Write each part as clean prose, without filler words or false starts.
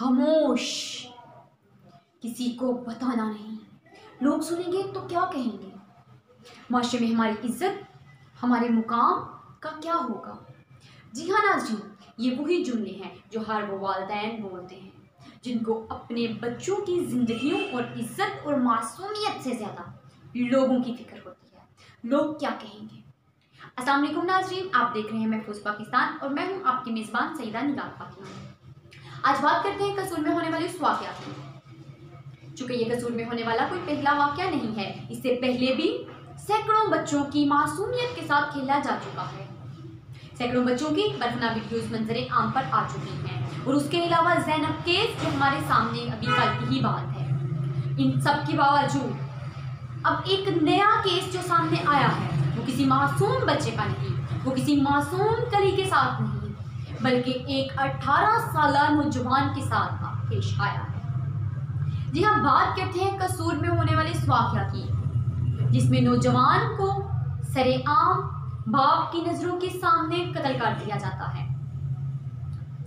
خاموش، کسی کو بتانا نہیں، لوگ سنیں گے تو کیا کہیں گے؟ معاشرے میں ہماری عزت، ہمارے مقام کا کیا ہوگا؟ جی ہاں ناظرین، یہ وہی جملے ہیں جو ہر وہ والدین بولتے ہیں جن کو اپنے بچوں کی زندگیوں اور عزت اور معصومیت سے زیادہ لوگوں کی فکر ہوتی ہے۔ لوگ کیا کہیں گے؟ السلام علیکم ناظرین، آپ دیکھ رہے ہیں محفوظ پاکستان اور میں ہوں آپ کی میزبان سعیدہ نگار فاطمہ۔ آج بات کرتے ہیں قصور میں ہونے والے اس واقعات کی۔ چونکہ یہ قصور میں ہونے والا کوئی پہلا واقعہ نہیں ہے، اس سے پہلے بھی سینکڑوں بچوں کی معصومیت کے ساتھ کھیلا جا چکا ہے۔ سینکڑوں بچوں کی برہنہ ویڈیوز منظر عام پر آ چکی ہیں، اور اس کے علاوہ زینب کیس جو ہمارے سامنے ابھی کل کی ہی بات ہے۔ ان سب کے باوجود اب ایک نیا کیس جو سامنے آیا ہے وہ کسی معصوم بچے کا نہیں، وہ کسی معصوم کلی کے ساتھ نہیں، بلکہ ایک 18 سالہ نوجوان کے ساتھ پیش آیا ہے۔ جی ہم بات کرتے ہیں قصور میں ہونے والے اس واقعہ کی، جس میں نوجوان کو سرے عام باپ کی نظروں کے سامنے قتل کر دیا جاتا ہے۔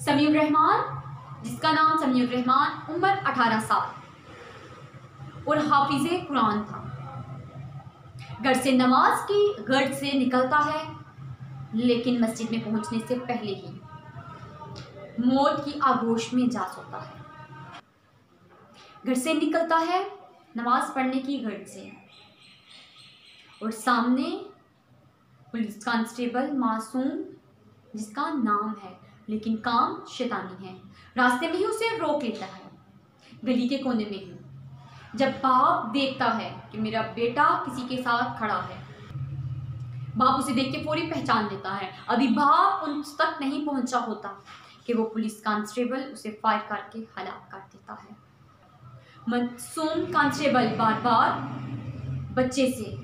سمیع الرحمان، جس کا نام سمیع الرحمان، عمر 18 سال اور حافظ قرآن تھا، گھر سے نماز کی غرض سے نکلتا ہے، لیکن مسجد میں پہنچنے سے پہلے ہی موت کی آغوش میں جا سوتا ہے۔ گھر سے نکلتا ہے نماز پڑھنے کی غرض سے، اور سامنے پولیس کانسٹیبل معصوم، جس کا نام ہے لیکن کام شیطانی ہے، راستے میں ہی اسے روک لیتا ہے، گلی کے کونے میں ہی۔ جب باپ دیکھتا ہے کہ میرا بیٹا کسی کے ساتھ کھڑا ہے، باپ اسے دیکھ کے فوری پہچان لیتا ہے۔ ابھی باپ ان تک نہیں پہنچا ہوتا کہ وہ پولیس کانسٹیبل اسے فائر کر کے ہلاک کر دیتا ہے۔ معصوم کانسٹیبل بار بار بچے سے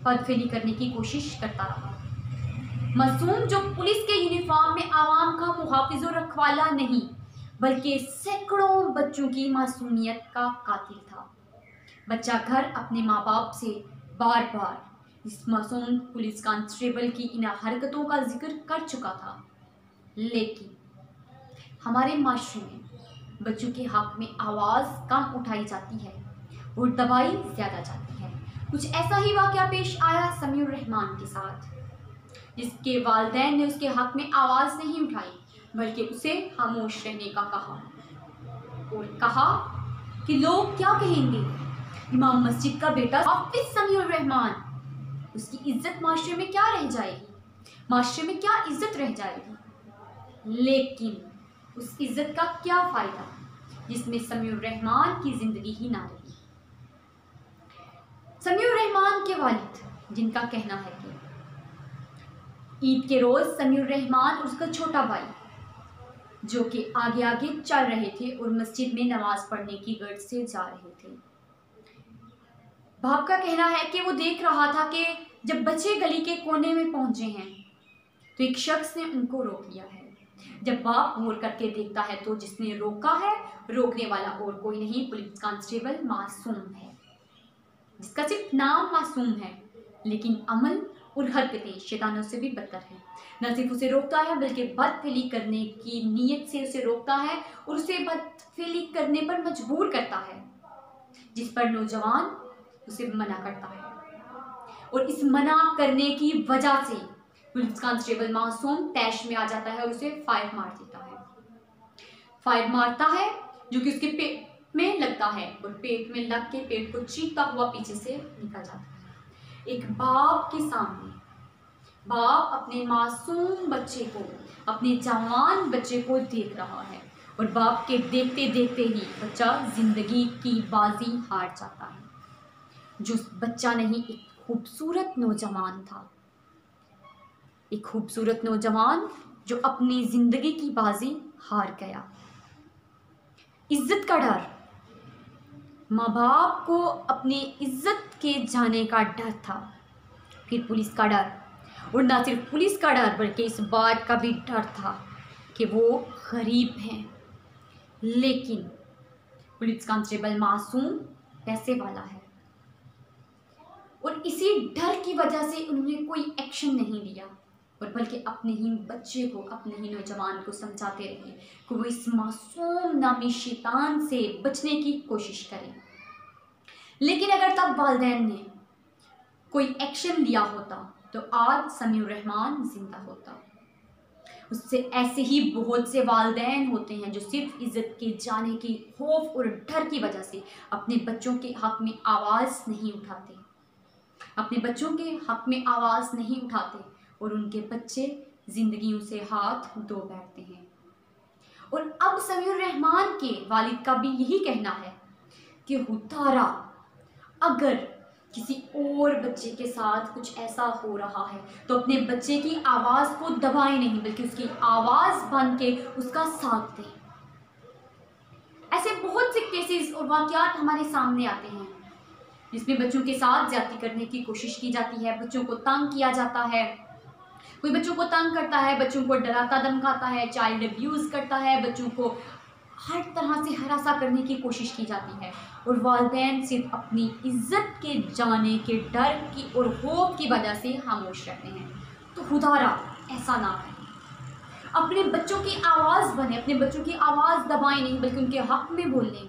بدفعلی کرنے کی کوشش کرتا رہا۔ معصوم جو پولیس کے یونیفارم میں عوام کا محافظ و رکھوالا نہیں، بلکہ سینکڑوں بچوں کی معصومیت کا قاتل تھا۔ بچہ گھر اپنے ماں باپ سے بار بار اس معصوم پولیس کانسٹیبل کی ان حرکتوں کا ذکر کر چکا تھا، لیکن ہمارے معاشرے میں بچوں کے حق میں آواز کم اٹھائی جاتی ہے اور دبائی زیادہ جاتی ہے۔ کچھ ایسا ہی واقعہ پیش آیا سمیع الرحمان کے ساتھ، جس کے والدین نے اس کے حق میں آواز نہیں اٹھائی، بلکہ اسے خاموش رہنے کا کہا، اور کہا کہ لوگ کیا کہیں گے؟ امام مسجد کا بیٹا حافظ سمیع الرحمان، اس کی عزت معاشرے میں کیا رہ جائے گی؟ معاشرے میں کیا عزت رہ جائے گی؟ لیکن اس عزت کا کیا فائدہ جس میں سمیع الرحمان کی زندگی ہی نہ رہی۔ سمیع الرحمان کے والد، جن کا کہنا ہے کہ عید کے روز سمیع الرحمان اور اس کا چھوٹا بھائی جو کہ آگے آگے چل رہے تھے اور مسجد میں نماز پڑھنے کی غرض سے جا رہے تھے، باپ کا کہنا ہے کہ وہ دیکھ رہا تھا کہ جب بچے گلی کے کونے میں پہنچے ہیں تو ایک شخص نے ان کو روک لیا ہے۔ جب باپ غور کر کے دیکھتا ہے تو جس نے روکا ہے، روکنے والا اور کوئی نہیں، پولیس کانسٹیبل معصوم ہے، جس کا صرف نام معصوم ہے، لیکن عمل اور حرکتیں شیطانوں سے بھی بدتر ہیں۔ نہ صرف اسے روکتا ہے بلکہ بدفعلی کرنے کی نیت سے اسے روکتا ہے اور اسے بدفعلی کرنے پر مجبور کرتا ہے، جس پر نوجوان اسے منع کرتا ہے، اور اس منع کرنے کی وجہ سے پولیس کانسٹیبل معصوم طیش میں آ جاتا ہے اور اسے فائر مار دیتا ہے۔ فائر مارتا ہے جو کہ اس کے پیٹ میں لگتا ہے، اور پیٹ میں لگ کے پیٹ کو چیرتا ہوا پیچھے سے نکل جاتا ہے۔ ایک باپ کے سامنے باپ اپنے معصوم بچے کو، اپنے جوان بچے کو دیکھ رہا ہے، اور باپ کے دیکھتے دیکھتے ہی بچہ زندگی کی بازی ہار جاتا ہے۔ جو بچہ نہیں، ایک خوبصورت نوجوان تھا، ایک خوبصورت نوجوان جو اپنی زندگی کی بازی ہار گیا۔ عزت کا ڈر، ماں باپ کو اپنی عزت کے جانے کا ڈر تھا، پھر پولیس کا ڈر، اور نہ صرف پولیس کا ڈر بلکہ اس بات کا بھی ڈر تھا کہ وہ غریب ہیں، لیکن پولیس کانسٹیبل معصوم پیسے والا ہے، اور اسی ڈر کی وجہ سے انہوں نے کوئی ایکشن نہیں لیا، اور بلکہ اپنے ہی بچے کو، اپنے ہی نوجوان کو سمجھاتے رہے کہ وہ اس معصوم نامی شیطان سے بچنے کی کوشش کریں۔ لیکن اگر تب والدین نے کوئی ایکشن لیا ہوتا تو آج سمیع الرحمن زندہ ہوتا۔ اس سے ایسے ہی بہت سے والدین ہوتے ہیں جو صرف عزت کے جانے کی خوف اور ڈر کی وجہ سے اپنے بچوں کے حق میں آواز نہیں اٹھاتے، اپنے بچوں کے حق میں آواز نہیں اٹھاتے اور ان کے بچے زندگیوں سے ہاتھ دھو بیٹھتے ہیں۔ اور اب سمیع الرحمن کے والد کا بھی یہی کہنا ہے کہ خدارا اگر کسی اور بچے کے ساتھ کچھ ایسا ہو رہا ہے تو اپنے بچے کی آواز کو دبائیں نہیں، بلکہ اس کی آواز بن کے اس کا ساتھ دیں۔ ایسے بہت سے کیسز اور واقعات ہمارے سامنے آتے ہیں جس میں بچوں کے ساتھ زیادتی کرنے کی کوشش کی جاتی ہے، بچوں کو تنگ کیا جاتا ہے، کوئی بچوں کو تنگ کرتا ہے، بچوں کو ڈراتا دھمکاتا ہے، چائلڈ ابیوز کرتا ہے، بچوں کو ہر طرح سے ہراساں کرنے کی کوشش کی جاتی ہے، اور والدین صرف اپنی عزت کے جانے کے ڈر کی اور خوف کی وجہ سے خاموش رہتے ہیں۔ تو خدارا ایسا نہ کریں، اپنے بچوں کی آواز بنیں، اپنے بچوں کی آواز دبائیں نہیں بلکہ ان کے حق میں بولیں۔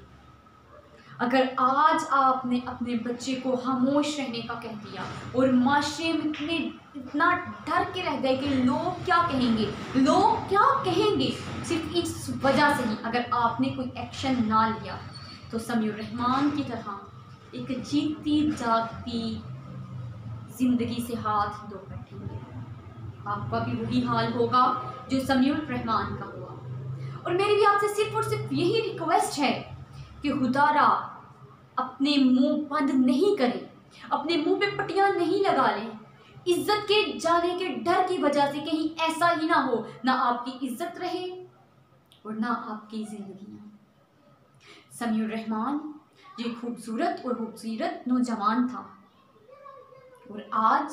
اگر آج آپ نے اپنے بچے کو خاموش رہنے کا کہہ دیا اور معاشرے میں اتنا ڈر کے رہ گئے کہ لوگ کیا کہیں گے، لوگ کیا کہیں گے، صرف اس وجہ سے ہی اگر آپ نے کوئی ایکشن نہ لیا تو سمیع الرحمن کی طرح ایک جیتی جاگتی زندگی سے ہاتھ دھو بیٹھیں گے۔ آپ کا بھی وہی حال ہوگا جو سمیع الرحمن کا ہوا۔ اور میری بھی آپ سے صرف اور صرف یہی ریکویسٹ ہے کہ خدارا اپنے منہ بند نہیں کریں، اپنے منہ پہ پٹیاں نہیں لگا لیں، عزت کے جانے کے ڈر کی وجہ سے کہیں ایسا ہی نہ ہو نہ آپ کی عزت رہے اور نہ آپ کی زندگیاں۔ سمیع الرحمن یہ خوبصورت اور خوبصورت نوجوان تھا اور آج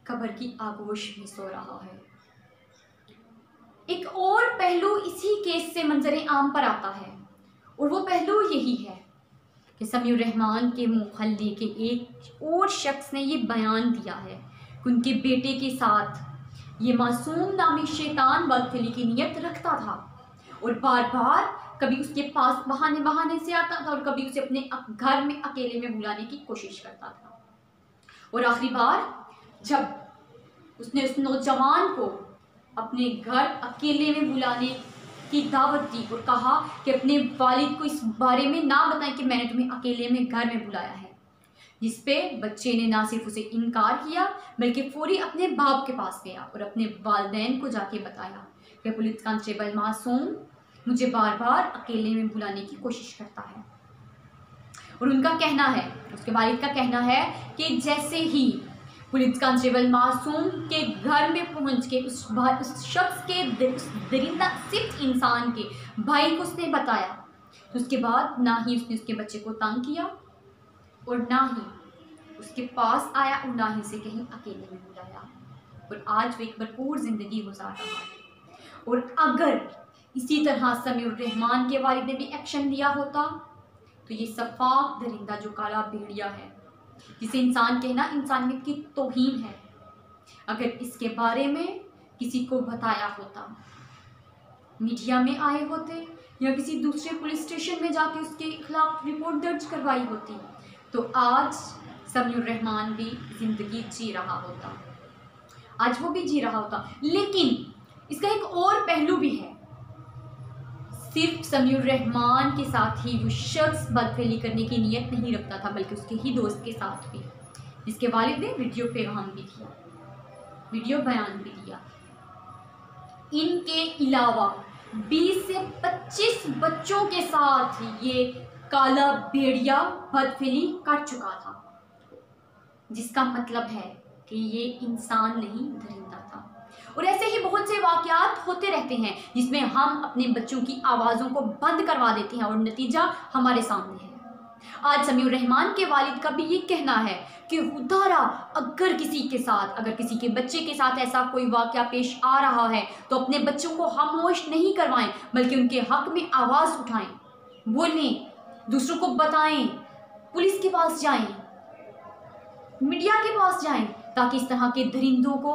قبر کی آغوش میں سو رہا ہے۔ ایک اور پہلو اسی کیس سے منظر عام پر آتا ہے اور وہ پہلو یہی ہے کہ سمیع الرحمن کے مخلے کے ایک اور شخص نے یہ بیان دیا ہے کہ ان کے بیٹے کے ساتھ یہ معصوم نامی شیطان بدفعلی کی نیت رکھتا تھا اور بار بار کبھی اس کے پاس بہانے سے آتا تھا اور کبھی اسے اپنے گھر میں اکیلے میں بلانے کی کوشش کرتا تھا، اور آخری بار جب اس نے اس نوجوان کو اپنے گھر اکیلے میں بلانے کی دعوت دی اور کہا کہ اپنے والد کو اس بارے میں نہ بتائیں کہ میں نے تمہیں اکیلے میں گھر میں بلایا ہے، جس پہ بچے نے نہ صرف اسے انکار کیا بلکہ فوری اپنے باپ کے پاس گیا اور اپنے والدین کو جا کے بتایا کہ پولیس کانسٹیبل معصوم مجھے بار بار اکیلے میں بلانے کی کوشش کرتا ہے۔ اور ان کا کہنا ہے، اس کے والد کا کہنا ہے کہ جیسے ہی پولیس کانسٹیبل معصوم کے گھر میں پہنچ کے اس شخص کے درندہ صرف انسان کے بھائی کو اس نے بتایا تو اس کے بعد نہ ہی اس نے اس کے بچے کو تنگ کیا اور نہ ہی اس کے پاس آیا اور نہ ہی اسے کہیں اکیلے میں بلایا، اور آج وہ ایک بھرپور زندگی گزار رہا ہے۔ اور اگر اسی طرح سمیع الرحمن کے والد نے بھی ایکشن لیا ہوتا تو یہ صفاق درندہ جو کالا بھیڑیا ہے جسے انسان کہنا انسانیت کی توہین ہے، اگر اس کے بارے میں کسی کو بتایا ہوتا، میڈیا میں آئے ہوتے یا کسی دوسرے پولیس اسٹیشن میں جا کے اس کے خلاف رپورٹ درج کروائی ہوتی تو آج سمیع الرحمن بھی زندگی جی رہا ہوتا، آج وہ بھی جی رہا ہوتا۔ لیکن اس کا ایک اور پہلو بھی ہے، صرف سمیع الرحمن کے ساتھ ہی وہ شخص بدفعلی کرنے کی نیت نہیں رکھتا تھا بلکہ اس کے ہی دوست کے ساتھ بھی، جس کے والد نے ویڈیو پیغام بھی دیا، ویڈیو بیان بھی دیا۔ ان کے علاوہ 20 سے 25 بچوں کے ساتھ یہ کالا بھیڑیا بدفعلی کر چکا تھا، جس کا مطلب ہے کہ یہ انسان نہیں درندہ تھا۔ اور ایسے ہی بہت سے واقعات ہوتے رہتے ہیں جس میں ہم اپنے بچوں کی آوازوں کو بند کروا دیتے ہیں اور نتیجہ ہمارے سامنے ہے۔ آج سمیع الرحمن کے والد کا بھی یہ کہنا ہے کہ خدارا اگر کسی کے بچے کے ساتھ ایسا کوئی واقعہ پیش آ رہا ہے تو اپنے بچوں کو خاموش نہیں کروائیں بلکہ ان کے حق میں آواز اٹھائیں، بولیں، دوسروں کو بتائیں، پولیس کے پاس جائیں، میڈیا کے پاس جائیں، تاکہ اس طرح کے درندوں کو